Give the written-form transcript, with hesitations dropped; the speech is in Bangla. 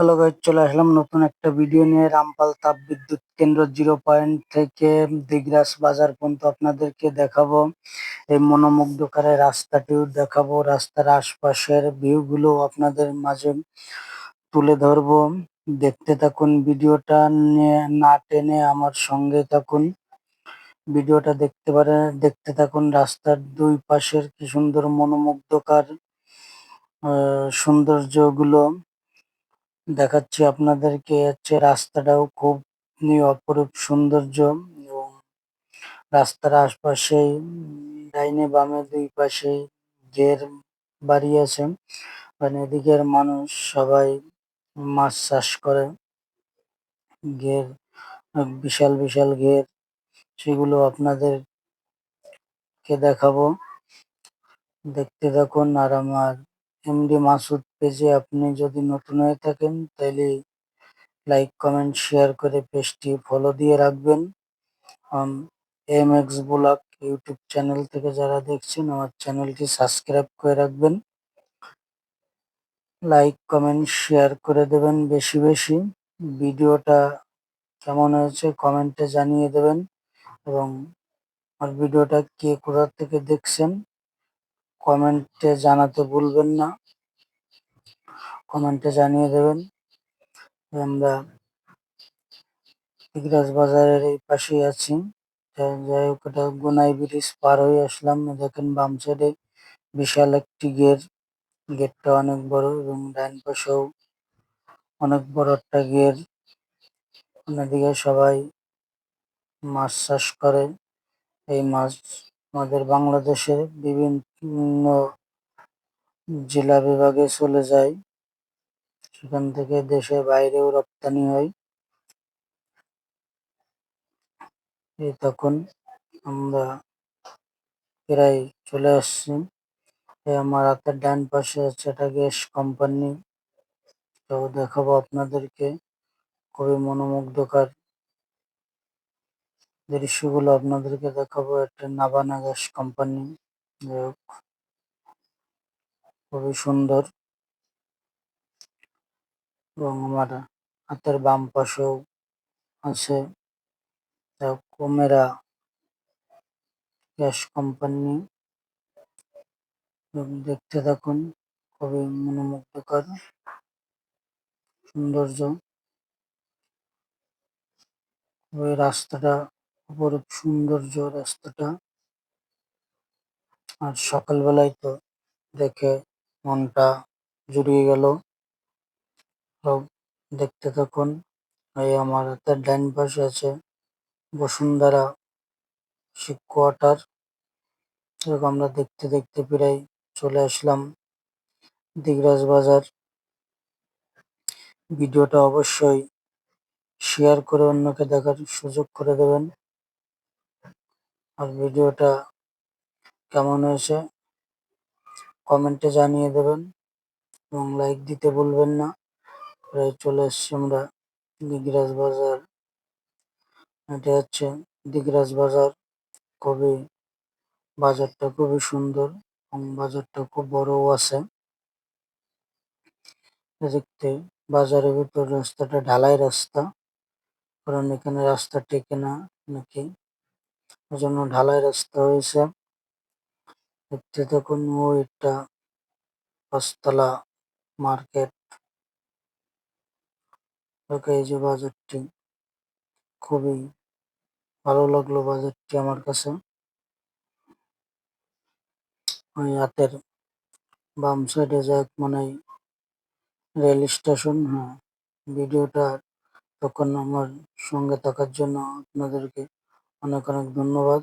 হ্যালো গাইস, চলে আসলাম নতুন একটা ভিডিও নিয়ে। রামপাল তাপবিদ্যুৎ কেন্দ্র 0 পয়েন্ট থেকে দিগরাজ বাজার পর্যন্ত আপনাদেরকে দেখাবো। এই মনোমুগ্ধকারী রাস্তাটিও দেখাবো, রাস্তার আশপাশের ভিউ গুলো আপনাদের মাঝে তুলে ধরবো। দেখতে থাকুন ভিডিওটা, নিয়ে না টেনে আমার সঙ্গে থাকুন। ভিডিওটা দেখতে থাকুন। রাস্তার দুই পাশের কি সুন্দর মনোমুগ্ধকর সৌন্দর্যগুলো দেখাচ্ছি আপনাদেরকে। হচ্ছে রাস্তাটাও খুব অপরূপ সৌন্দর্য, এবং রাস্তার আশপাশেই ডাইনে বামে দুই পাশেই ঘের বাড়ি আছে। মানে এদিকের মানুষ সবাই মাছ চাষ করে। ঘের, বিশাল বিশাল ঘের, সেগুলো আপনাদেরকে দেখাবো। দেখতে থাকুন। আর আমার এমডি মাসুদ পেজে আপনি যদি নতুন হয়ে থাকেন তাহলে লাইক কমেন্ট শেয়ার করে পেজটি ফলো দিয়ে রাখবেন। M X blog YouTube channel থেকে যারা দেখছেন আমার চ্যানেলটি সাবস্ক্রাইব করে রাখবেন। লাইক কমেন্ট শেয়ার করে দেবেন বেশি বেশি। ভিডিওটা কেমন হয়েছে কমেন্টে জানিয়ে দেবেন, এবং আমার ভিডিওটা কে কোথা থেকে দেখছেন কমেন্টে জানাতে ভুলবেন না। কমেন্টে জানিয়ে দেবেন। আমরা দিগরাজ বাজারের এই পাশেই আছি। যাই হোক, এটা গোনাই ব্রিজ পার হয়ে আসলাম। দেখেন বাম সাইডে বিশাল একটি গেট। গেটটা অনেক বড়, এবং ডান পাশেও অনেক বড় একটা গেট। অন্যদিকে সবাই মাছ চাষ করে। এই মাছ আমাদের বাংলাদেশের বিভিন্ন জেলা বিভাগে চলে যায়, সেখান থেকে দেশের বাইরেও রপ্তানি হয়। এই তখন আমরা প্রায় চলে আসছি। আমার হাতের ডান পাশে আছে একটা গ্যাস কোম্পানি, তো দেখাবো আপনাদেরকে। খুবই মনোমুগ্ধকর দৃশ্যগুলো আপনাদেরকে দেখাবো। একটা নাভানা গ্যাস কোম্পানি, খুবই সুন্দর। এবং আমার হাতের বাম পাশেও আছে কুমেরা গ্যাস কোম্পানি। দেখতে থাকুন, খুবই মনোমুগ্ধকর সৌন্দর্য। ওই রাস্তাটা অপরূপ সৌন্দর্য রাস্তাটা। আর সকালবেলায় তো দেখে মনটা জুড়িয়ে গেল। তো দেখতে থাকুন। এই আমার হাতের ডান পাশে আছে বসুন্ধরা শিপ কোয়ার্টার। এরকম আমরা দেখতে দেখতে প্রায় চলে আসলাম দিগরাজ বাজার। ভিডিওটা অবশ্যই শেয়ার করে অন্যকে দেখার সুযোগ করে দেবেন। আর ভিডিওটা কেমন হয়েছে কমেন্টে জানিয়ে দেবেন, এবং লাইক দিতে ভুলবেন না। প্রায় চলে এসছি আমরা দিগরাজ বাজার। এটা হচ্ছে দিগরাজ বাজার। খুবই বাজারটা খুবই সুন্দর, এবং বাজারটা খুব বড়ও আছে। দেখতে বাজারের ভিতর রাস্তাটা ঢালাই রাস্তা, কারণ এখানে রাস্তা টেকে না নাকি, ওজন্য ঢালাই রাস্তা হয়েছে। দেখতে থাকুন। একটা পাঁচতলা মার্কেট। এই যে বাজারটি, খুবই ভালো লাগলো বাজারটি আমার কাছে। ওই হাতের বাম সাইডে যাক মানে রেল স্টেশন। হ্যাঁ, ভিডিওটা তখন আমার সঙ্গে থাকার জন্য আপনাদেরকে অনেক অনেক ধন্যবাদ।